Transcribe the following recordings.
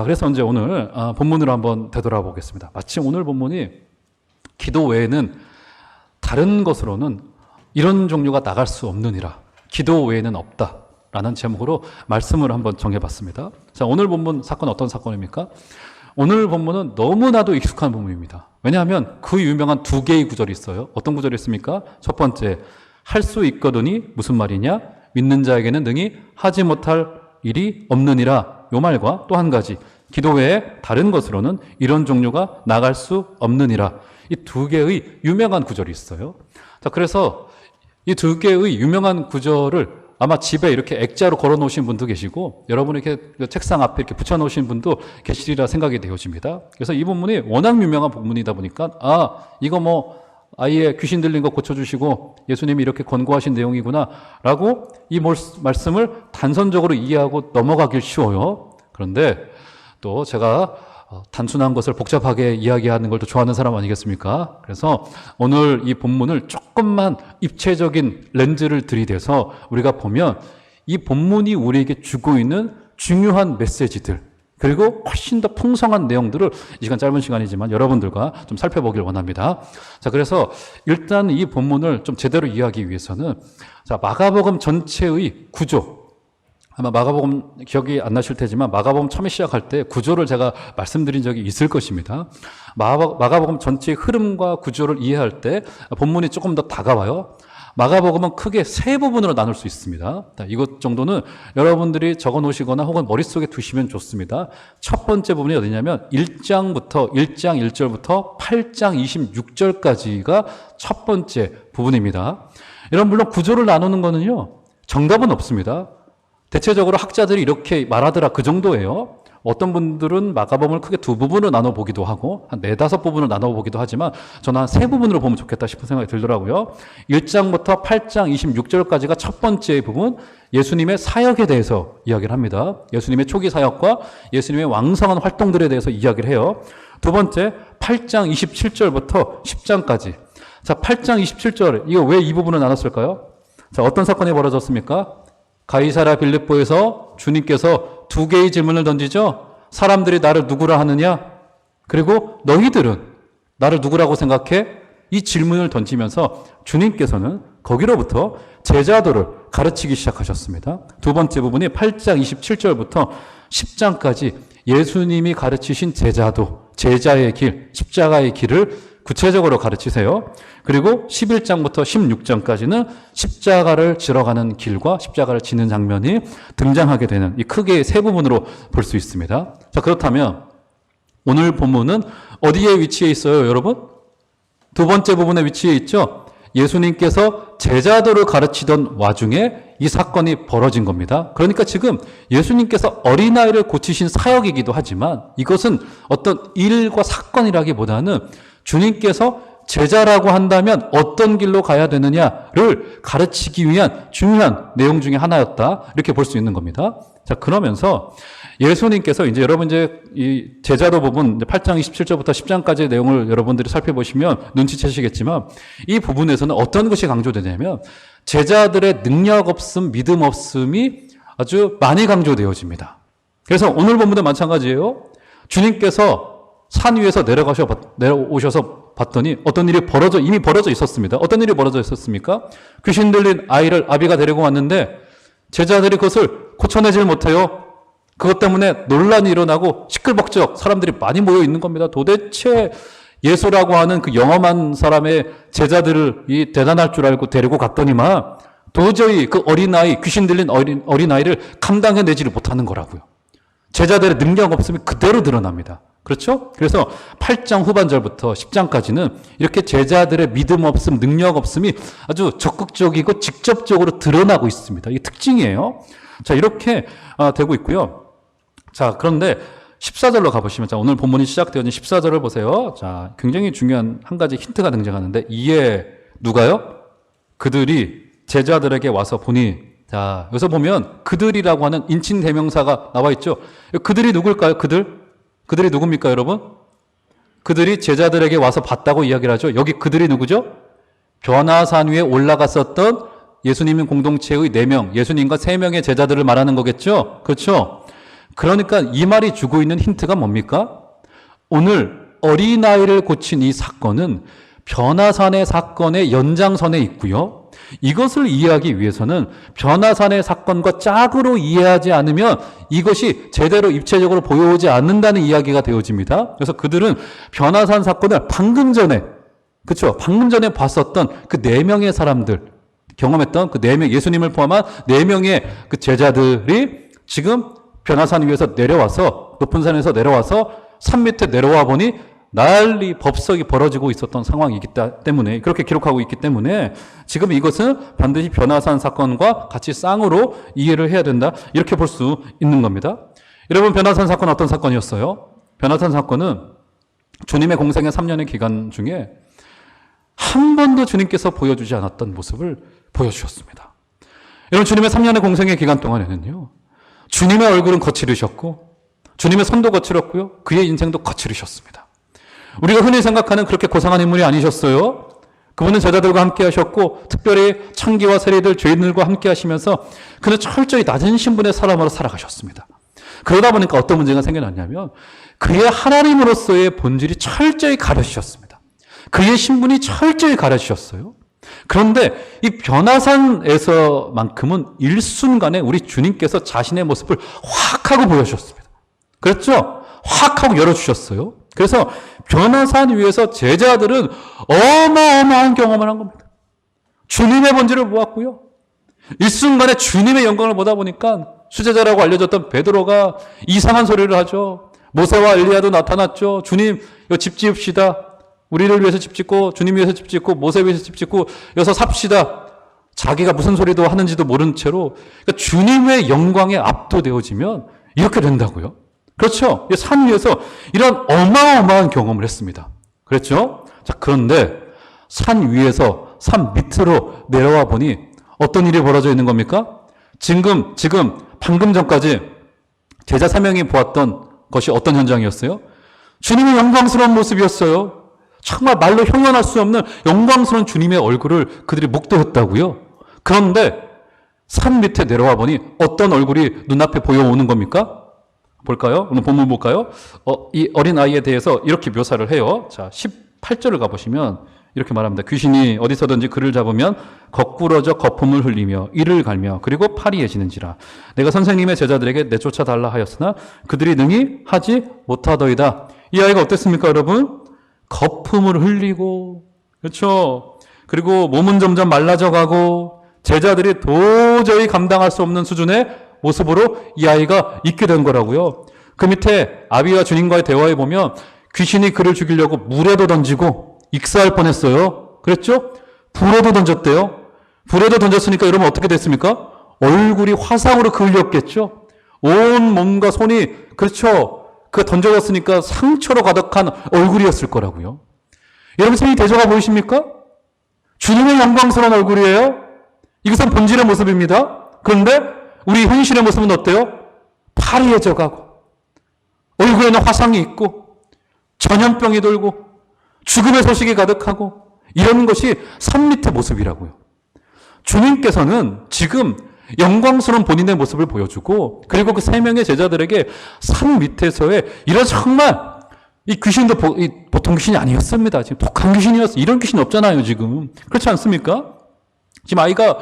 그래서 이제 오늘 본문으로 한번 되돌아보겠습니다. 마침 오늘 본문이 기도 외에는 다른 것으로는 이런 종류가 나갈 수 없느니라. 기도 외에는 없다. 라는 제목으로 말씀을 한번 정해봤습니다. 자, 오늘 본문 사건 어떤 사건입니까? 오늘 본문은 너무나도 익숙한 본문입니다. 왜냐하면 그 유명한 두 개의 구절이 있어요. 어떤 구절이 있습니까? 첫 번째, 할 수 있거든이 무슨 말이냐? 믿는 자에게는 능히 하지 못할 일이 없느니라. 요 말과 또 한 가지, 기도 외에 다른 것으로는 이런 종류가 나갈 수 없느니라. 이 두 개의 유명한 구절이 있어요. 자, 그래서 이 두 개의 유명한 구절을 아마 집에 이렇게 액자로 걸어 놓으신 분도 계시고, 여러분 이렇게 책상 앞에 이렇게 붙여 놓으신 분도 계시리라 생각이 되어집니다. 그래서 이 본문이 워낙 유명한 본문이다 보니까, 이거 뭐 아이의 귀신 들린 거 고쳐주시고 예수님이 이렇게 권고하신 내용이구나 라고 이 말씀을 단선적으로 이해하고 넘어가길 쉬워요. 그런데 또 제가 단순한 것을 복잡하게 이야기하는 걸 또 좋아하는 사람 아니겠습니까? 그래서 오늘 이 본문을 조금만 입체적인 렌즈를 들이대서 우리가 보면 이 본문이 우리에게 주고 있는 중요한 메시지들, 그리고 훨씬 더 풍성한 내용들을 이 시간, 짧은 시간이지만 여러분들과 좀 살펴보길 원합니다. 자, 그래서 일단 이 본문을 좀 제대로 이해하기 위해서는, 자, 마가복음 전체의 구조, 아마 마가복음 기억이 안 나실 테지만 마가복음 처음에 시작할 때 구조를 제가 말씀드린 적이 있을 것입니다. 마가복음 전체의 흐름과 구조를 이해할 때 본문이 조금 더 다가와요. 마가복음은 크게 세 부분으로 나눌 수 있습니다. 이것 정도는 여러분들이 적어 놓으시거나 혹은 머릿속에 두시면 좋습니다. 첫 번째 부분이 어디냐면 1장 1절부터 8장 26절까지가 첫 번째 부분입니다. 여러분, 물론 구조를 나누는 거는요, 정답은 없습니다. 대체적으로 학자들이 이렇게 말하더라, 그 정도예요. 어떤 분들은 마가복음을 크게 두 부분으로 나눠보기도 하고 한 4-5 부분으로 나눠보기도 하지만 저는 한 3부분으로 보면 좋겠다 싶은 생각이 들더라고요. 1장부터 8장 26절까지가 첫 번째 부분, 예수님의 사역에 대해서 이야기를 합니다. 예수님의 초기 사역과 예수님의 왕성한 활동들에 대해서 이야기를 해요. 두 번째, 8장 27절부터 10장까지. 자, 8장 27절, 이거 왜 이 부분을 나눴을까요? 자, 어떤 사건이 벌어졌습니까? 가이사랴 빌립보에서 주님께서 두 개의 질문을 던지죠. 사람들이 나를 누구라 하느냐? 그리고 너희들은 나를 누구라고 생각해? 이 질문을 던지면서 주님께서는 거기로부터 제자도를 가르치기 시작하셨습니다. 두 번째 부분이 8장 27절부터 10장까지 예수님이 가르치신 제자도, 제자의 길, 십자가의 길을 구체적으로 가르치세요. 그리고 11장부터 16장까지는 십자가를 지러 가는 길과 십자가를 지는 장면이 등장하게 되는, 이 크게 세 부분으로 볼 수 있습니다. 자, 그렇다면 오늘 본문은 어디에 위치해 있어요, 여러분? 두 번째 부분에 위치해 있죠. 예수님께서 제자도를 가르치던 와중에 이 사건이 벌어진 겁니다. 그러니까 지금 예수님께서 어린아이를 고치신 사역이기도 하지만 이것은 어떤 일과 사건이라기보다는 주님께서 제자라고 한다면 어떤 길로 가야 되느냐를 가르치기 위한 중요한 내용 중에 하나였다, 이렇게 볼 수 있는 겁니다. 자, 그러면서 예수님께서 이제 여러분 이제 이 제자도 부분 8장 27절부터 10장까지의 내용을 여러분들이 살펴보시면 눈치채시겠지만 이 부분에서는 어떤 것이 강조되냐면 제자들의 능력 없음, 믿음 없음이 아주 많이 강조되어집니다. 그래서 오늘 본문도 마찬가지예요. 주님께서 산 위에서 내려오셔서 봤더니 어떤 일이 이미 벌어져 있었습니다. 어떤 일이 벌어져 있었습니까? 귀신 들린 아이를 아비가 데리고 왔는데 제자들이 그것을 고쳐내질 못해요. 그것 때문에 논란이 일어나고 시끌벅적 사람들이 많이 모여 있는 겁니다. 도대체 예수라고 하는 그 영험한 사람의 제자들을 이 대단할 줄 알고 데리고 갔더니만 도저히 그 어린아이, 귀신 들린 어린아이를 감당해내지를 못하는 거라고요. 제자들의 능력 없음이 그대로 드러납니다. 그렇죠? 그래서 8장 후반절부터 10장까지는 이렇게 제자들의 믿음 없음, 능력 없음이 아주 적극적이고 직접적으로 드러나고 있습니다. 이게 특징이에요. 자, 이렇게 되고 있고요. 자, 그런데 14절로 가보시면, 자, 오늘 본문이 시작되어진 14절을 보세요. 자, 굉장히 중요한 한 가지 힌트가 등장하는데, 이에 누가요? 그들이 제자들에게 와서 보니, 자, 여기서 보면 그들이라고 하는 인칭 대명사가 나와 있죠. 그들이 누굴까요? 그들이 누굽니까, 여러분? 그들이 제자들에게 와서 봤다고 이야기를 하죠. 여기 그들이 누구죠? 변화산 위에 올라갔었던 예수님의 공동체의 4명, 예수님과 3명의 제자들을 말하는 거겠죠? 그렇죠? 그러니까 이 말이 주고 있는 힌트가 뭡니까? 오늘 어린아이를 고친 이 사건은 변화산의 사건의 연장선에 있고요. 이것을 이해하기 위해서는 변화산의 사건과 짝으로 이해하지 않으면 이것이 제대로 입체적으로 보여오지 않는다는 이야기가 되어집니다. 그래서 그들은 변화산 사건을 방금 전에, 그렇죠? 방금 전에 봤었던 그 4명의 사람들, 경험했던 그 4명, 예수님을 포함한 4명의 그 제자들이 지금 변화산 위에서 내려와서, 높은 산에서 내려와서 산 밑에 내려와 보니 난리 법석이 벌어지고 있었던 상황이기 때문에, 그렇게 기록하고 있기 때문에 지금 이것은 반드시 변화산 사건과 같이 쌍으로 이해를 해야 된다, 이렇게 볼 수 있는 겁니다. 여러분, 변화산 사건 어떤 사건이었어요? 변화산 사건은 주님의 공생의 3년의 기간 중에 한 번도 주님께서 보여주지 않았던 모습을 보여주셨습니다. 여러분, 주님의 3년의 공생의 기간 동안에는요, 주님의 얼굴은 거칠으셨고 주님의 손도 거칠었고요, 그의 인생도 거칠으셨습니다. 우리가 흔히 생각하는 그렇게 고상한 인물이 아니셨어요. 그분은 제자들과 함께 하셨고 특별히 창기와 세리들, 죄인들과 함께 하시면서 그는 철저히 낮은 신분의 사람으로 살아가셨습니다. 그러다 보니까 어떤 문제가 생겨났냐면 그의 하나님으로서의 본질이 철저히 가려지셨습니다. 그의 신분이 철저히 가려지셨어요. 그런데 이 변화산에서만큼은 일순간에 우리 주님께서 자신의 모습을 확 하고 보여주셨습니다. 그렇죠? 확 하고 열어주셨어요. 그래서 변화산 위에서 제자들은 어마어마한 경험을 한 겁니다. 주님의 본질을 보았고요. 일순간에 주님의 영광을 보다 보니까 수제자라고 알려졌던 베드로가 이상한 소리를 하죠. 모세와 엘리야도 나타났죠. 주님, 이거 집 지읍시다. 우리를 위해서 집 짓고 주님 위해서 집 짓고 모세 위해서 집 짓고 여기서 삽시다. 자기가 무슨 소리도 하는지도 모른 채로, 그러니까 주님의 영광에 압도되어지면 이렇게 된다고요. 그렇죠? 산 위에서 이런 어마어마한 경험을 했습니다. 그랬죠? 자, 그런데 산 위에서 산 밑으로 내려와 보니 어떤 일이 벌어져 있는 겁니까? 지금 방금 전까지 제자 3명이 보았던 것이 어떤 현장이었어요? 주님의 영광스러운 모습이었어요. 정말 말로 형용할 수 없는 영광스러운 주님의 얼굴을 그들이 목도했다고요. 그런데 산 밑에 내려와 보니 어떤 얼굴이 눈앞에 보여오는 겁니까? 볼까요? 오늘 본문 볼까요? 이 어린아이에 대해서 이렇게 묘사를 해요. 자, 18절을 가보시면 이렇게 말합니다. 귀신이 어디서든지 그를 잡으면 거꾸러져 거품을 흘리며 이를 갈며 그리고 파리해지는지라. 내가 선생님의 제자들에게 내쫓아 달라 하였으나 그들이 능히 하지 못하더이다. 이 아이가 어땠습니까, 여러분? 거품을 흘리고, 그렇죠? 그리고 몸은 점점 말라져 가고 제자들이 도저히 감당할 수 없는 수준의 모습으로 이 아이가 있게 된 거라고요. 그 밑에 아비와 주님과의 대화에 보면 귀신이 그를 죽이려고 물에도 던지고 익사할 뻔했어요. 그랬죠? 불에도 던졌대요. 불에도 던졌으니까 여러분 어떻게 됐습니까? 얼굴이 화상으로 그을렸겠죠? 온 몸과 손이, 그렇죠? 그 던져졌으니까 상처로 가득한 얼굴이었을 거라고요. 여러분, 이 대조가 보이십니까? 주님의 영광스러운 얼굴이에요. 이것은 본질의 모습입니다. 그런데 우리 현실의 모습은 어때요? 파리해져 가고 얼굴에는 화상이 있고 전염병이 돌고 죽음의 소식이 가득하고 이런 것이 산 밑의 모습이라고요. 주님께서는 지금 영광스러운 본인의 모습을 보여주고 그리고 그 3명의 제자들에게 산 밑에서의 이런 정말 이 귀신도 보통 귀신이 아니었습니다. 지금 독한 귀신이었어요. 이런 귀신 없잖아요, 지금. 그렇지 않습니까? 지금 아이가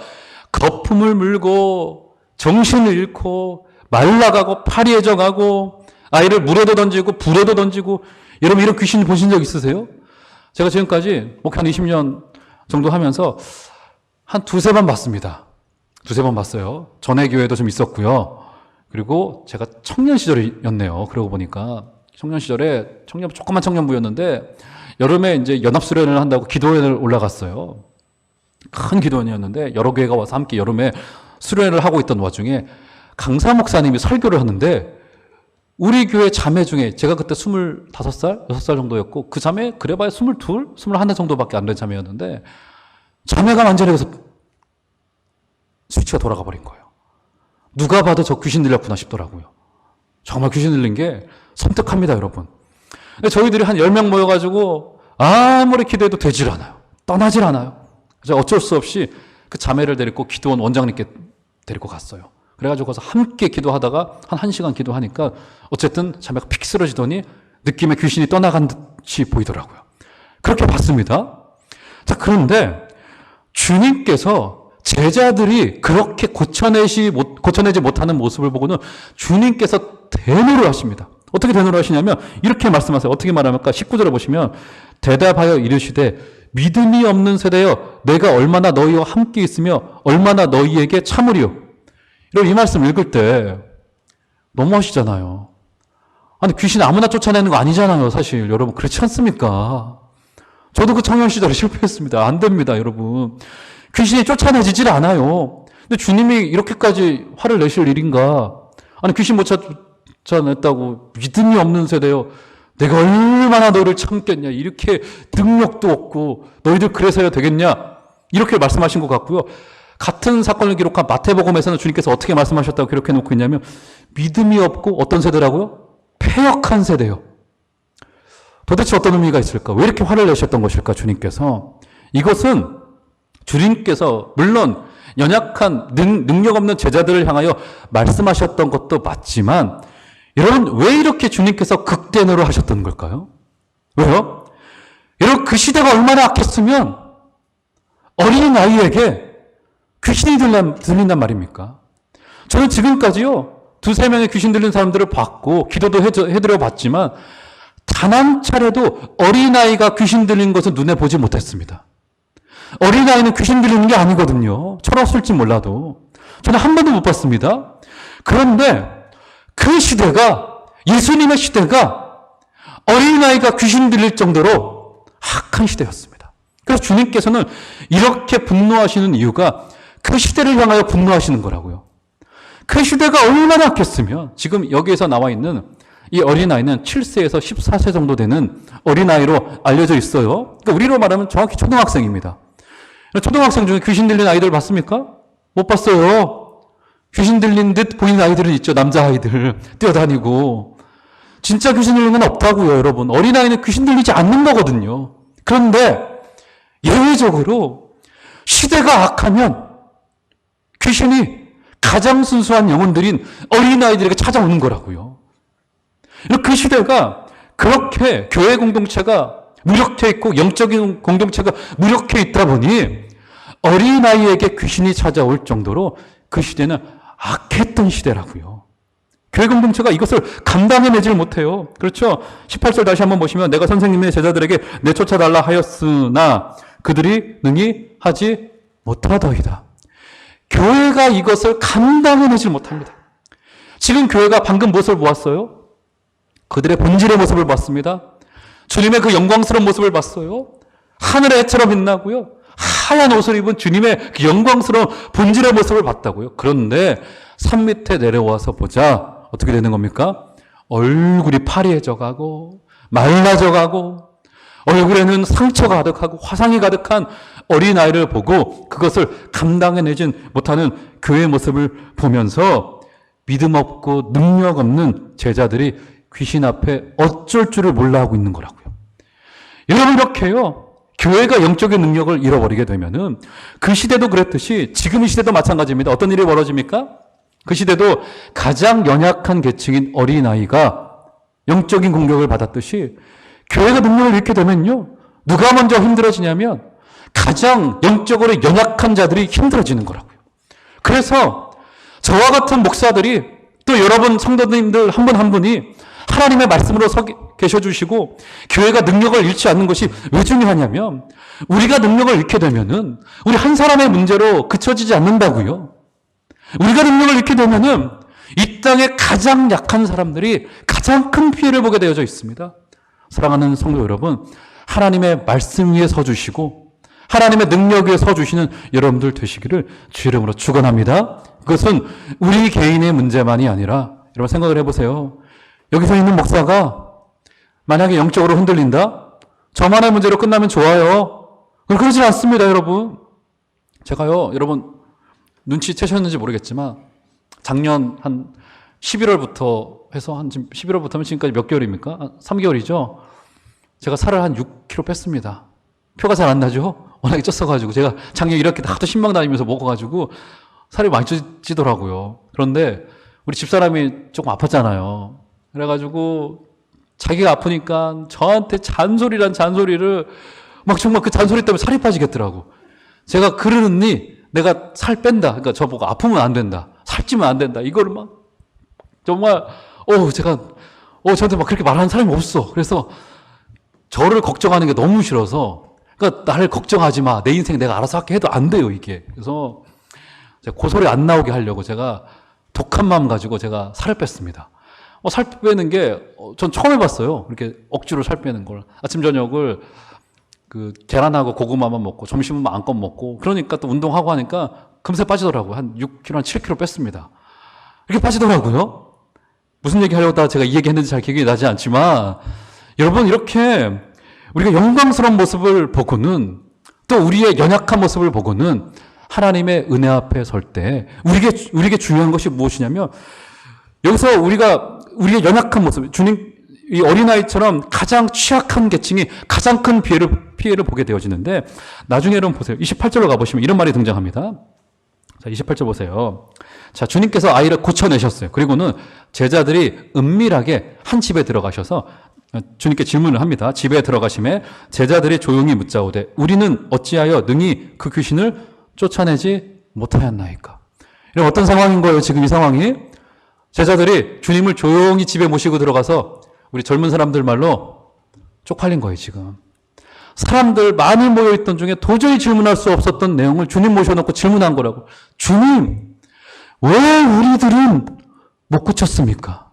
거품을 물고 정신을 잃고 말라가고 파리해져 가고 아이를 물에도 던지고 불에도 던지고, 여러분 이런 귀신 보신 적 있으세요? 제가 지금까지 목회 한 20년 정도 하면서 한 두세 번 봤습니다. 두세 번 봤어요. 전에 교회도 좀 있었고요. 그리고 제가 청년 시절이었네요. 그러고 보니까 청년 시절에 조그만 청년부였는데 여름에 이제 연합수련을 한다고 기도회를 올라갔어요. 큰 기도회였는데 여러 교회가 와서 함께 여름에 수련을 하고 있던 와중에 강사 목사님이 설교를 하는데 우리 교회 자매 중에 제가 그때 25살, 6살 정도였고 그 자매 그래봐야 22, 21 정도밖에 안 된 자매였는데 자매가 완전히 여기서 스위치가 돌아가 버린 거예요. 누가 봐도 저 귀신 들렸구나 싶더라고요. 정말 귀신 들린 게 섬뜩합니다, 여러분. 근데 저희들이 한 10명 모여가지고 아무리 기도해도 되질 않아요. 떠나질 않아요. 그래서 어쩔 수 없이 그 자매를 데리고 기도원 원장님께 데리고 갔어요. 그래가지고 가서 함께 기도하다가 한 1시간 기도하니까 어쨌든 자매가 픽 쓰러지더니 느낌에 귀신이 떠나간 듯이 보이더라고요. 그렇게 봤습니다. 자, 그런데 주님께서 제자들이 그렇게 고쳐내지 못하는 모습을 보고는 주님께서 대노를 하십니다. 어떻게 대노를 하시냐면 이렇게 말씀하세요. 어떻게 말합니까? 19절에 보시면 대답하여 이르시되 믿음이 없는 세대여 내가 얼마나 너희와 함께 있으며 얼마나 너희에게 참으리요. 여러분 이 말씀 읽을 때 너무하시잖아요. 아니 귀신 아무나 쫓아내는 거 아니잖아요. 사실 여러분 그렇지 않습니까? 저도 그 청년 시절에 실패했습니다. 안 됩니다, 여러분. 귀신이 쫓아내지질 않아요. 근데 주님이 이렇게까지 화를 내실 일인가? 아니 귀신 못 쫓아냈다고 믿음이 없는 세대요. 내가 얼마나 너를 참겠냐. 이렇게 능력도 없고 너희들 그래서야 되겠냐. 이렇게 말씀하신 것 같고요. 같은 사건을 기록한 마태복음에서는 주님께서 어떻게 말씀하셨다고 기록해 놓고 있냐면 믿음이 없고 어떤 세대라고요? 패역한 세대요. 도대체 어떤 의미가 있을까? 왜 이렇게 화를 내셨던 것일까? 주님께서. 이것은 주님께서 물론 연약한 능력 없는 제자들을 향하여 말씀하셨던 것도 맞지만 여러분 왜 이렇게 주님께서 극대노를 하셨던 걸까요? 왜요? 여러분 그 시대가 얼마나 악했으면 어린 아이에게 귀신이 들린단 말입니까? 저는 지금까지요 2-3명의 귀신 들린 사람들을 봤고 기도도 해드려 봤지만 단 한 차례도 어린아이가 귀신 들린 것은 눈에 보지 못했습니다. 어린아이는 귀신 들리는 게 아니거든요. 철없을지 몰라도. 저는 한 번도 못 봤습니다. 그런데 그 시대가 예수님의 시대가 어린아이가 귀신 들릴 정도로 악한 시대였습니다. 그래서 주님께서는 이렇게 분노하시는 이유가 그 시대를 향하여 분노하시는 거라고요. 그 시대가 얼마나 악했으면 지금 여기에서 나와 있는 이 어린아이는 7세에서 14세 정도 되는 어린아이로 알려져 있어요. 그러니까 우리로 말하면 정확히 초등학생입니다. 초등학생 중에 귀신 들린 아이들 봤습니까? 못 봤어요. 귀신 들린 듯 보이는 아이들은 있죠. 남자아이들 뛰어다니고. 진짜 귀신 들린 건 없다고요, 여러분. 어린아이는 귀신 들리지 않는 거거든요. 그런데 예외적으로 시대가 악하면 귀신이 가장 순수한 영혼들인 어린아이들에게 찾아오는 거라고요. 그 시대가 그렇게 교회 공동체가 무력해 있고 영적인 공동체가 무력해 있다 보니 어린아이에게 귀신이 찾아올 정도로 그 시대는 악했던 시대라고요. 교회 공동체가 이것을 감당해내질 못해요. 그렇죠? 18절 다시 한번 보시면 내가 선생님의 제자들에게 내쫓아달라 하였으나 그들이 능히 하지 못하더이다. 교회가 이것을 감당해내질 못합니다. 지금 교회가 방금 무엇을 보았어요? 그들의 본질의 모습을 봤습니다. 주님의 그 영광스러운 모습을 봤어요. 하늘의 해처럼 빛나고요. 하얀 옷을 입은 주님의 그 영광스러운 본질의 모습을 봤다고요. 그런데 산 밑에 내려와서 보자. 어떻게 되는 겁니까? 얼굴이 파리해져 가고 말라져 가고 얼굴에는 상처가 가득하고 화상이 가득한 어린아이를 보고 그것을 감당해내진 못하는 교회의 모습을 보면서 믿음 없고 능력 없는 제자들이 귀신 앞에 어쩔 줄을 몰라 하고 있는 거라고요. 여러분 이렇게요. 교회가 영적인 능력을 잃어버리게 되면은 그 시대도 그랬듯이 지금 이 시대도 마찬가지입니다. 어떤 일이 벌어집니까? 그 시대도 가장 연약한 계층인 어린아이가 영적인 공격을 받았듯이 교회가 능력을 잃게 되면요. 누가 먼저 힘들어지냐면 가장 영적으로 연약한 자들이 힘들어지는 거라고요. 그래서 저와 같은 목사들이 또 여러분 성도님들 한 분 한 분이 하나님의 말씀으로 계셔주시고 교회가 능력을 잃지 않는 것이 왜 중요하냐면 우리가 능력을 잃게 되면은 우리 한 사람의 문제로 그쳐지지 않는다고요. 우리가 능력을 잃게 되면은 이 땅에 가장 약한 사람들이 가장 큰 피해를 보게 되어져 있습니다. 사랑하는 성도 여러분, 하나님의 말씀 위에 서주시고 하나님의 능력 위에 서주시는 여러분들 되시기를 주 이름으로 축원합니다. 그것은 우리 개인의 문제만이 아니라 여러분 생각을 해보세요. 여기서 있는 목사가 만약에 영적으로 흔들린다? 저만의 문제로 끝나면 좋아요. 그러지 않습니다, 여러분. 제가요, 여러분 눈치채셨는지 모르겠지만 작년 한 11월부터 해서 한 지금 11월부터면 지금까지 몇 개월입니까? 3개월이죠. 제가 살을 한 6kg 뺐습니다. 표가 잘 안 나죠? 워낙에 쪘어가지고 제가 작년 이렇게 하도 신방 다니면서 먹어가지고 살이 많이 찌더라고요. 그런데 우리 집사람이 조금 아팠잖아요. 그래가지고 자기가 아프니까 저한테 잔소리란 잔소리를 막 정말 그 잔소리 때문에 살이 빠지겠더라고. 제가 그러느니 내가 살 뺀다. 그러니까 저보고 아프면 안 된다. 살찌면 안 된다. 이거를 막 정말 제가 저한테 막 그렇게 말하는 사람이 없어. 그래서 저를 걱정하는 게 너무 싫어서 그러니까 나를 걱정하지 마. 내 인생 내가 알아서 할게 해도 안 돼요, 이게. 그래서 제가 고소리 안 나오게 하려고 제가 독한 마음 가지고 제가 살을 뺐습니다. 살 빼는 게 전 처음 해봤어요. 이렇게 억지로 살 빼는 걸. 아침 저녁을 그 계란하고 고구마만 먹고 점심은 마음껏 먹고 그러니까 또 운동하고 하니까 금세 빠지더라고요. 한 6kg, 한 7kg 뺐습니다. 이렇게 빠지더라고요. 무슨 얘기 하려고 다 제가 이 얘기 했는지 잘 기억이 나지 않지만 여러분 이렇게 우리가 영광스러운 모습을 보고는 또 우리의 연약한 모습을 보고는 하나님의 은혜 앞에 설 때 우리에게 중요한 것이 무엇이냐면 여기서 우리의 연약한 모습, 주님 이 어린아이처럼 가장 취약한 계층이 가장 큰 피해를 보게 되어지는데 나중에 여러분 보세요. 28절로 가보시면 이런 말이 등장합니다. 자, 28절 보세요. 자, 주님께서 아이를 고쳐내셨어요. 그리고는 제자들이 은밀하게 한 집에 들어가셔서 주님께 질문을 합니다. 집에 들어가심에 제자들이 조용히 묻자오되 우리는 어찌하여 능히 그 귀신을 쫓아내지 못하였나이까. 이런 어떤 상황인 거예요, 지금 이 상황이? 제자들이 주님을 조용히 집에 모시고 들어가서 우리 젊은 사람들 말로 쪽팔린 거예요, 지금. 사람들 많이 모여있던 중에 도저히 질문할 수 없었던 내용을 주님 모셔놓고 질문한 거라고. 주님, 왜 우리들은 못 고쳤습니까?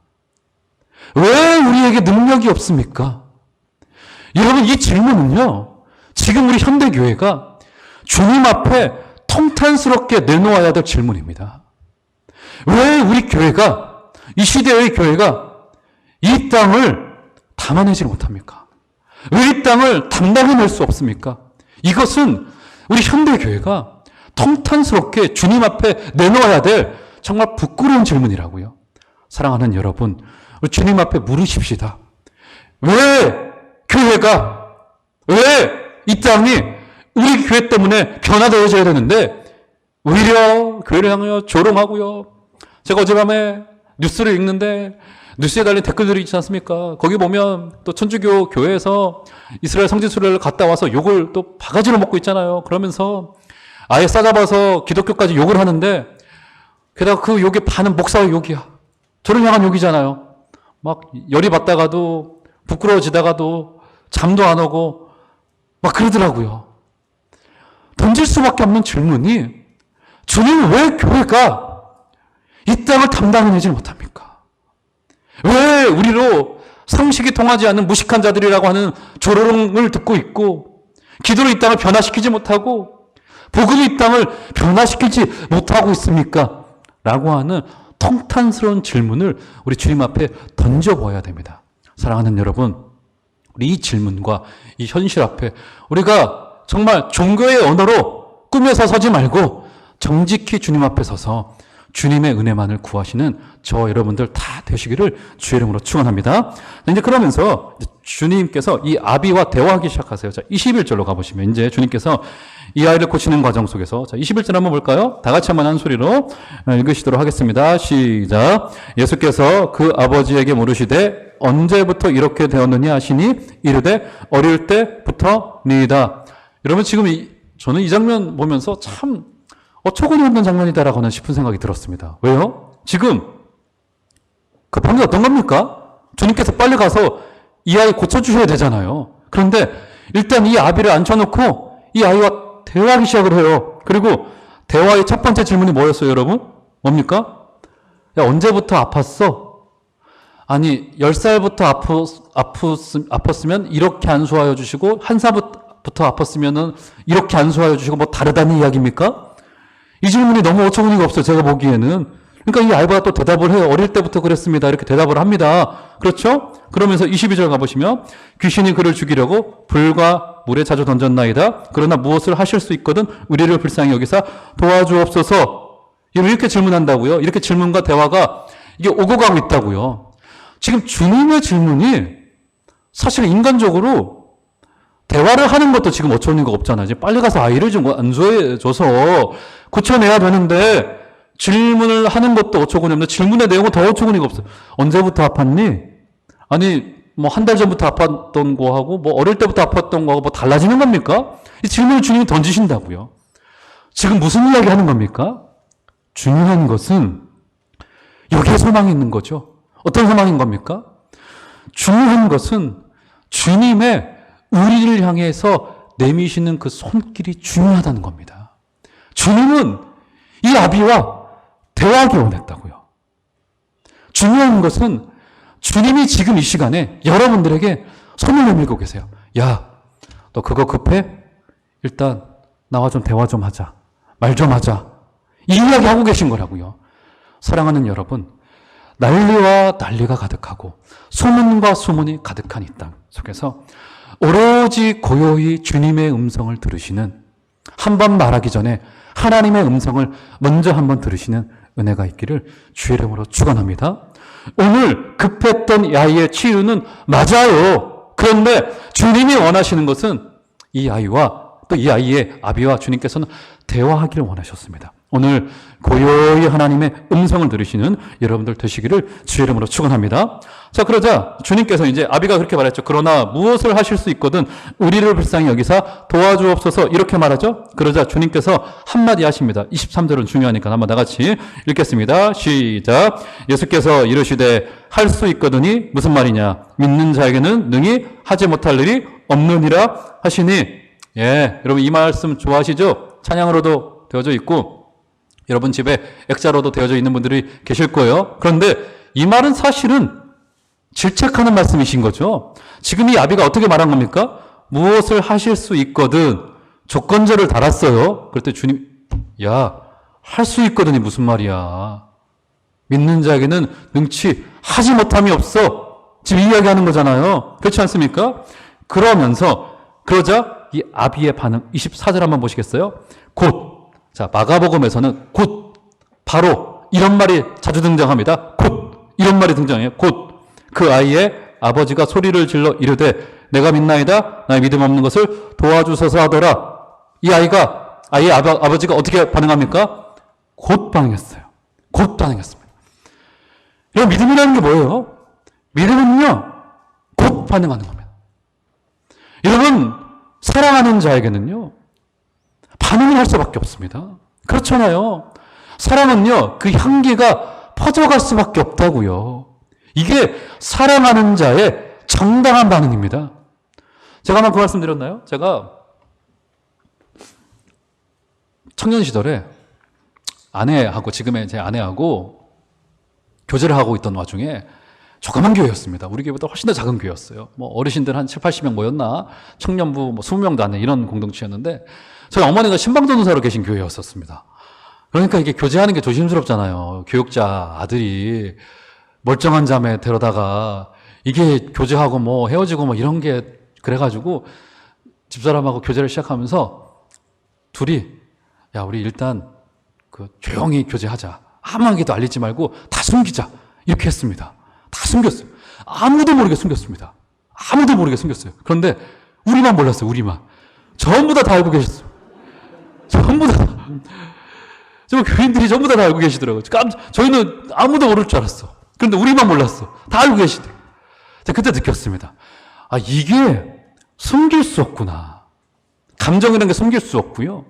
왜 우리에게 능력이 없습니까? 여러분, 이 질문은요, 지금 우리 현대교회가 주님 앞에 통탄스럽게 내놓아야 될 질문입니다. 왜 우리 교회가, 이 시대의 교회가 이 땅을 담아내지 못합니까? 왜 이 땅을 담당해낼 수 없습니까? 이것은 우리 현대교회가 통탄스럽게 주님 앞에 내놓아야 될 정말 부끄러운 질문이라고요. 사랑하는 여러분, 우리 주님 앞에 물으십시다. 왜 교회가, 왜 이 땅이 우리 교회 때문에 변화되어져야 되는데 오히려 교회를 향하여 조롱하고요. 제가 어젯밤에 뉴스를 읽는데 뉴스에 달린 댓글들이 있지 않습니까? 거기 보면 또 천주교 교회에서 이스라엘 성지순례를 갔다 와서 욕을 또 바가지로 먹고 있잖아요. 그러면서 아예 싸잡아서 기독교까지 욕을 하는데 게다가 그 욕의 반은 목사의 욕이야. 저를 향한 욕이잖아요. 막 열이 받다가도 부끄러워지다가도 잠도 안 오고 막 그러더라고요. 던질 수밖에 없는 질문이 주님 왜 교회가 이 땅을 담당해내지 못합니까? 왜 우리로 상식이 통하지 않는 무식한 자들이라고 하는 조롱을 듣고 있고 기도로 이 땅을 변화시키지 못하고 복음이 이 땅을 변화시키지 못하고 있습니까? 라고 하는 통탄스러운 질문을 우리 주님 앞에 던져보아야 됩니다. 사랑하는 여러분, 우리 이 질문과 이 현실 앞에 우리가 정말 종교의 언어로 꾸며서 서지 말고 정직히 주님 앞에 서서 주님의 은혜만을 구하시는 저 여러분들 다 되시기를 주의 이름으로 축원합니다. 이제 그러면서 주님께서 이 아비와 대화하기 시작하세요. 자, 21절로 가보시면 이제 주님께서 이 아이를 고치는 과정 속에서 자, 21절 한번 볼까요? 다 같이 한번 한 소리로 읽으시도록 하겠습니다. 시작. 예수께서 그 아버지에게 물으시되 언제부터 이렇게 되었느냐 하시니 이르되 어릴 때부터니이다. 여러분 지금 저는 이 장면 보면서 참 어처구니 없는 장면이다라고 하는 싶은 생각이 들었습니다. 왜요? 지금 급한 게 어떤 겁니까? 주님께서 빨리 가서 이 아이 고쳐주셔야 되잖아요. 그런데 일단 이 아비를 앉혀놓고 이 아이와 대화하기 시작을 해요. 그리고 대화의 첫 번째 질문이 뭐였어요, 여러분? 뭡니까? 야, 언제부터 아팠어? 아니, 10살부터 아팠으면 이렇게 안수하여 주시고, 1살부터 아팠으면 이렇게 안수하여 주시고, 뭐 다르다는 이야기입니까? 이 질문이 너무 어처구니가 없어요, 제가 보기에는. 그러니까 이 아이가 또 대답을 해요. 어릴 때부터 그랬습니다. 이렇게 대답을 합니다. 그렇죠? 그러면서 22절 가보시면 귀신이 그를 죽이려고 불과 물에 자주 던졌나이다. 그러나 무엇을 하실 수 있거든 우리를 불쌍히 여기사 도와주옵소서. 이렇게 질문한다고요. 이렇게 질문과 대화가 이게 오고 가고 있다고요. 지금 주님의 질문이 사실 인간적으로 대화를 하는 것도 지금 어처구니가 없잖아요. 이제 빨리 가서 아이를 좀 안수해줘서 고쳐내야 되는데 질문을 하는 것도 어처구니 없는데 질문의 내용은 더 어처구니가 없어요. 언제부터 아팠니? 아니, 뭐 한 달 전부터 아팠던 거하고 뭐 어릴 때부터 아팠던 거하고 뭐 달라지는 겁니까? 이 질문을 주님이 던지신다고요. 지금 무슨 이야기 하는 겁니까? 중요한 것은 여기에 소망이 있는 거죠. 어떤 소망인 겁니까? 중요한 것은 주님의 우리를 향해서 내미시는 그 손길이 중요하다는 겁니다. 주님은 이 아비와 대화하기 원했다고요. 중요한 것은 주님이 지금 이 시간에 여러분들에게 손을 내밀고 계세요. 야, 너 그거 급해? 일단 나와 좀 대화 좀 하자. 말 좀 하자. 이 이야기 하고 계신 거라고요. 사랑하는 여러분, 난리와 난리가 가득하고 소문과 소문이 가득한 이 땅 속에서 오로지 고요히 주님의 음성을 들으시는, 한 번 말하기 전에 하나님의 음성을 먼저 한번 들으시는 은혜가 있기를 주의 이름으로 축원합니다. 오늘 급했던 이 아이의 치유는 맞아요. 그런데 주님이 원하시는 것은 이 아이와 또 이 아이의 아비와 주님께서는 대화하기를 원하셨습니다. 오늘 고요히 하나님의 음성을 들으시는 여러분들 되시기를 주의 이름으로 축원합니다. 자, 그러자 주님께서 이제 아비가 그렇게 말했죠. 그러나 무엇을 하실 수 있거든 우리를 불쌍히 여기사 도와주옵소서, 이렇게 말하죠. 그러자 주님께서 한마디 하십니다. 23절은 중요하니까 한번 나같이 읽겠습니다. 시작. 예수께서 이르시되 할 수 있거든이 무슨 말이냐? 믿는 자에게는 능히 하지 못할 일이 없느니라 하시니. 예, 여러분 이 말씀 좋아하시죠? 찬양으로도 되어져 있고 여러분 집에 액자로도 되어져 있는 분들이 계실 거예요. 그런데 이 말은 사실은 질책하는 말씀이신 거죠. 지금 이 아비가 어떻게 말한 겁니까? 무엇을 하실 수 있거든 조건절을 달았어요. 그럴 때 주님, 야, 할 수 있거든이 무슨 말이야? 믿는 자에게는 능치 하지 못함이 없어. 지금 이야기하는 거잖아요. 그렇지 않습니까? 그러자 이 아비의 반응, 24절 한번 보시겠어요? 곧, 자, 마가복음에서는 곧, 바로 이런 말이 자주 등장합니다. 곧, 이런 말이 등장해요. 곧, 그 아이의 아버지가 소리를 질러 이르되 내가 믿나이다 나의 믿음 없는 것을 도와주소서 하더라. 이 아이의 아버지가 어떻게 반응합니까? 곧 반응했어요. 곧 반응했습니다. 이런 믿음이라는 게 뭐예요? 믿음은요, 곧 반응하는 겁니다. 여러분, 사랑하는 자에게는요, 반응을 할 수밖에 없습니다. 그렇잖아요. 사랑은요, 그 향기가 퍼져갈 수밖에 없다고요. 이게 사랑하는 자의 정당한 반응입니다. 제가 한번 그 말씀 드렸나요? 제가 청년 시절에 아내하고, 지금의 제 아내하고 교제를 하고 있던 와중에 조그만 교회였습니다. 우리 교회보다 훨씬 더 작은 교회였어요. 뭐 어르신들 한 7, 80명 모였나? 청년부 뭐 20명도 안 돼. 이런 공동체였는데 저희 어머니가 신방전도사로 계신 교회였었습니다. 그러니까 이게 교제하는 게 조심스럽잖아요. 교육자 아들이 멀쩡한 자매 데려다가 이게 교제하고 뭐 헤어지고 뭐 이런 게 그래가지고 집사람하고 교제를 시작하면서 둘이 야, 우리 일단 그 조용히 교제하자. 아무한테도 알리지 말고 다 숨기자. 이렇게 했습니다. 다 숨겼어요. 아무도 모르게 숨겼습니다. 아무도 모르게 숨겼어요. 그런데 우리만 몰랐어요. 우리만. 전부 다 알고 계셨어요. 전부 다. 저 교인들이 전부 다 알고 계시더라고요. 저희는 아무도 모를 줄 알았어. 그런데 우리만 몰랐어. 다 알고 계시대. 제가 그때 느꼈습니다. 아, 이게 숨길 수 없구나. 감정이라는 게 숨길 수 없고요.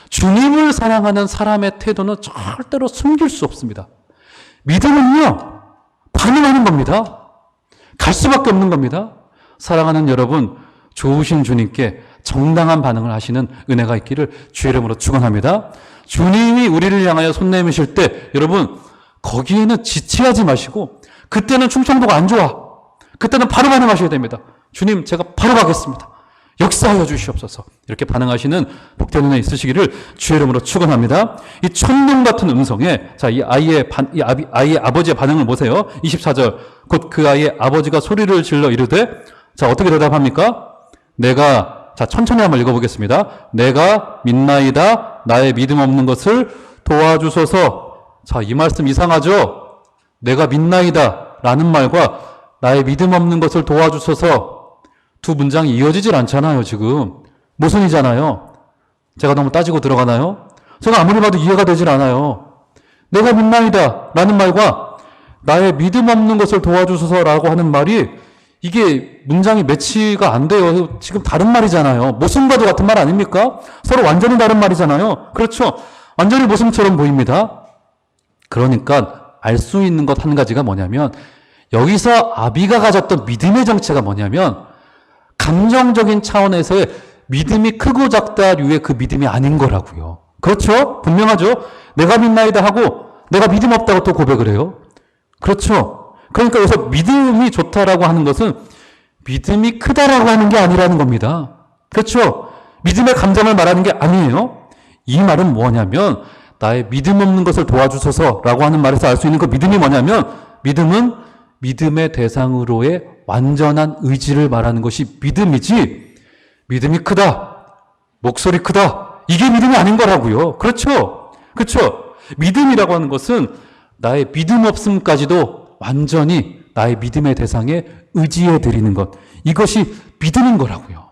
주님을 사랑하는 사람의 태도는 절대로 숨길 수 없습니다. 믿음은요, 반응하는 겁니다. 갈 수밖에 없는 겁니다. 사랑하는 여러분, 좋으신 주님께 정당한 반응을 하시는 은혜가 있기를 주의 이름으로 축원합니다. 주님이 우리를 향하여 손 내미실 때 여러분 거기에는 지체하지 마시고, 그때는 충청도가 안 좋아, 그때는 바로 반응하셔야 됩니다. 주님, 제가 바로 가겠습니다. 역사하여 주시옵소서. 이렇게 반응하시는 복된 은혜 있으시기를 주의 이름으로 축원합니다. 이 천둥 같은 음성에, 자, 이 아이의 아버지의 반응을 보세요. 24절. 곧 그 아이의 아버지가 소리를 질러 이르되, 자, 어떻게 대답합니까? 자, 천천히 한번 읽어보겠습니다. 내가 믿나이다 나의 믿음 없는 것을 도와주소서. 자, 이 말씀 이상하죠? 내가 믿나이다 라는 말과 나의 믿음 없는 것을 도와주소서, 두 문장이 이어지질 않잖아요. 지금 모순이잖아요. 제가 너무 따지고 들어가나요? 제가 아무리 봐도 이해가 되질 않아요. 내가 믿나이다 라는 말과 나의 믿음 없는 것을 도와주소서라고 하는 말이 이게 문장이 매치가 안 돼요. 지금 다른 말이잖아요. 모순과도 같은 말 아닙니까? 서로 완전히 다른 말이잖아요. 그렇죠. 완전히 모순처럼 보입니다. 그러니까 알 수 있는 것 한 가지가 뭐냐면 여기서 아비가 가졌던 믿음의 정체가 뭐냐면 감정적인 차원에서의 믿음이 크고 작다류의 그 믿음이 아닌 거라고요. 그렇죠? 분명하죠? 내가 믿나이다 하고 내가 믿음 없다고 또 고백을 해요. 그렇죠? 그러니까 여기서 믿음이 좋다라고 하는 것은 믿음이 크다라고 하는 게 아니라는 겁니다. 그렇죠? 믿음의 감정을 말하는 게 아니에요. 이 말은 뭐냐면 나의 믿음 없는 것을 도와주소서라고 하는 말에서 알 수 있는 그 믿음이 뭐냐면 믿음은 믿음의 대상으로의 완전한 의지를 말하는 것이 믿음이지 믿음이 크다, 목소리 크다 이게 믿음이 아닌 거라고요. 그렇죠? 그렇죠? 믿음이라고 하는 것은 나의 믿음 없음까지도 완전히 나의 믿음의 대상에 의지해 드리는 것 이것이 믿음인 거라고요.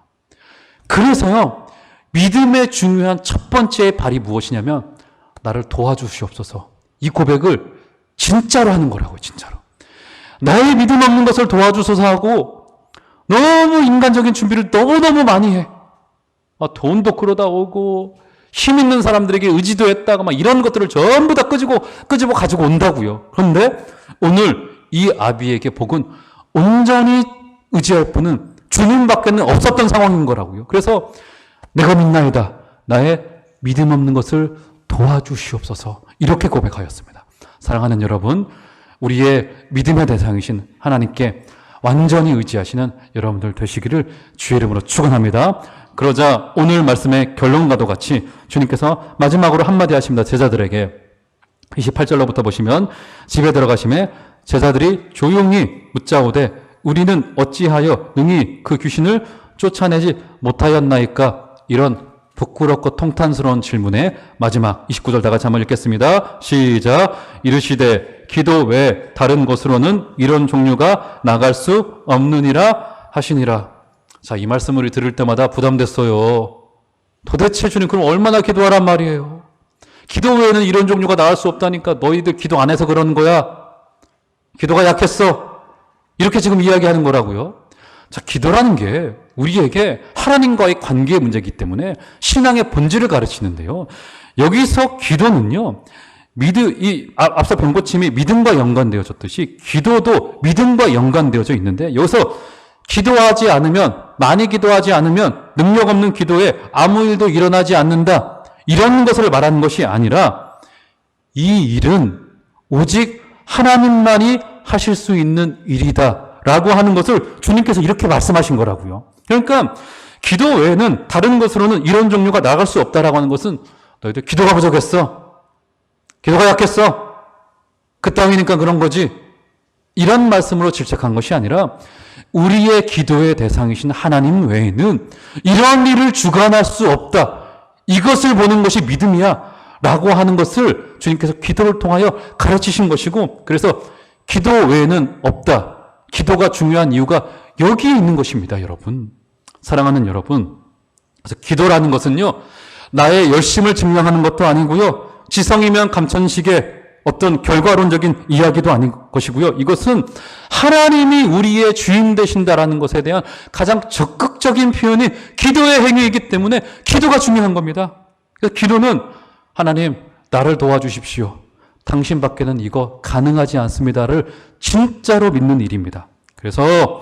그래서요 믿음의 중요한 첫 번째 발이 무엇이냐면 나를 도와주시옵소서 이 고백을 진짜로 하는 거라고요. 진짜로 나의 믿음 없는 것을 도와주소서 하고 너무 인간적인 준비를 너무너무 많이 해. 돈도 끌어다 오고 힘 있는 사람들에게 의지도 했다가 막 이런 것들을 전부 다 끄집어 가지고 온다고요. 그런데 오늘 이 아비에게 복은 온전히 의지할 분은 주님밖에는 없었던 상황인 거라고요. 그래서 내가 믿나이다. 나의 믿음 없는 것을 도와주시옵소서. 이렇게 고백하였습니다. 사랑하는 여러분, 우리의 믿음의 대상이신 하나님께 완전히 의지하시는 여러분들 되시기를 주의 이름으로 축원합니다. 그러자 오늘 말씀의 결론과도 같이 주님께서 마지막으로 한마디 하십니다. 제자들에게 28절로부터 보시면 집에 들어가심에 제자들이 조용히 묻자오되 우리는 어찌하여 능히 그 귀신을 쫓아내지 못하였나이까? 이런 부끄럽고 통탄스러운 질문의 마지막 29절 다 같이 한번 읽겠습니다. 시작. 이르시되 기도 외 다른 곳으로는 이런 종류가 나갈 수 없느니라 하시니라. 자, 이 말씀을 들을 때마다 부담됐어요. 도대체 주님 그럼 얼마나 기도하란 말이에요. 기도 외에는 이런 종류가 나갈 수 없다니까 너희들 기도 안 해서 그러는 거야. 기도가 약했어. 이렇게 지금 이야기하는 거라고요. 자, 기도라는 게 우리에게 하나님과의 관계의 문제이기 때문에 신앙의 본질을 가르치는데요. 여기서 기도는요, 앞서 병고침이 믿음과 연관되어졌듯이 기도도 믿음과 연관되어져 있는데 여기서 기도하지 않으면, 많이 기도하지 않으면 능력 없는 기도에 아무 일도 일어나지 않는다. 이런 것을 말하는 것이 아니라 이 일은 오직 하나님만이 하실 수 있는 일이다. 라고 하는 것을 주님께서 이렇게 말씀하신 거라고요. 그러니까 기도 외에는 다른 것으로는 이런 종류가 나갈 수 없다라고 하는 것은 너희들 기도가 부족했어. 기도가 약했어. 그 땅이니까 그런 거지. 이런 말씀으로 질책한 것이 아니라 우리의 기도의 대상이신 하나님 외에는 이런 일을 주관할 수 없다. 이것을 보는 것이 믿음이야. 라고 하는 것을 주님께서 기도를 통하여 가르치신 것이고 그래서 기도 외에는 없다. 기도가 중요한 이유가 여기에 있는 것입니다, 여러분. 사랑하는 여러분. 그래서 기도라는 것은요, 나의 열심을 증명하는 것도 아니고요, 지성이면 감천식의 어떤 결과론적인 이야기도 아닌 것이고요. 이것은 하나님이 우리의 주인 되신다라는 것에 대한 가장 적극적인 표현이 기도의 행위이기 때문에 기도가 중요한 겁니다. 그래서 기도는 하나님, 나를 도와주십시오. 당신 밖에는 이거 가능하지 않습니다를 진짜로 믿는 일입니다. 그래서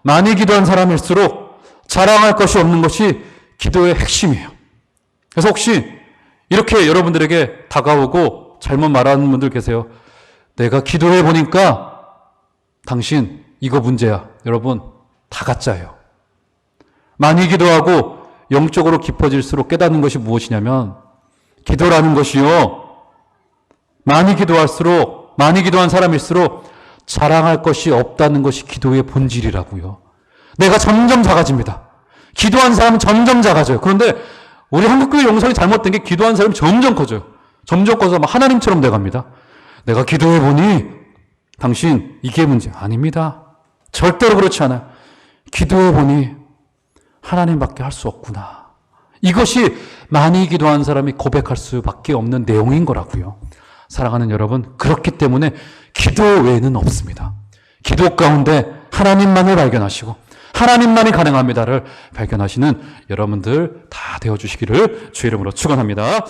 많이 기도한 사람일수록 자랑할 것이 없는 것이 기도의 핵심이에요. 그래서 혹시 이렇게 여러분들에게 다가오고 잘못 말하는 분들 계세요. 내가 기도해 보니까 당신 이거 문제야. 여러분 다 가짜예요. 많이 기도하고 영적으로 깊어질수록 깨닫는 것이 무엇이냐면 기도라는 것이요. 많이 기도할수록, 많이 기도한 사람일수록 자랑할 것이 없다는 것이 기도의 본질이라고요. 내가 점점 작아집니다. 기도한 사람은 점점 작아져요. 그런데 우리 한국교회 영성이 잘못된 게 기도한 사람이 점점 커져요. 점점 커서 막 하나님처럼 돼갑니다. 내가 기도해보니 당신 이게 문제 아닙니다. 절대로 그렇지 않아요. 기도해보니 하나님밖에 할 수 없구나. 이것이 많이 기도한 사람이 고백할 수밖에 없는 내용인 거라고요. 사랑하는 여러분, 그렇기 때문에 기도 외에는 없습니다. 기도 가운데 하나님만을 발견하시고 하나님만이 가능합니다를 발견하시는 여러분들 다 되어주시기를 주의 이름으로 축원합니다.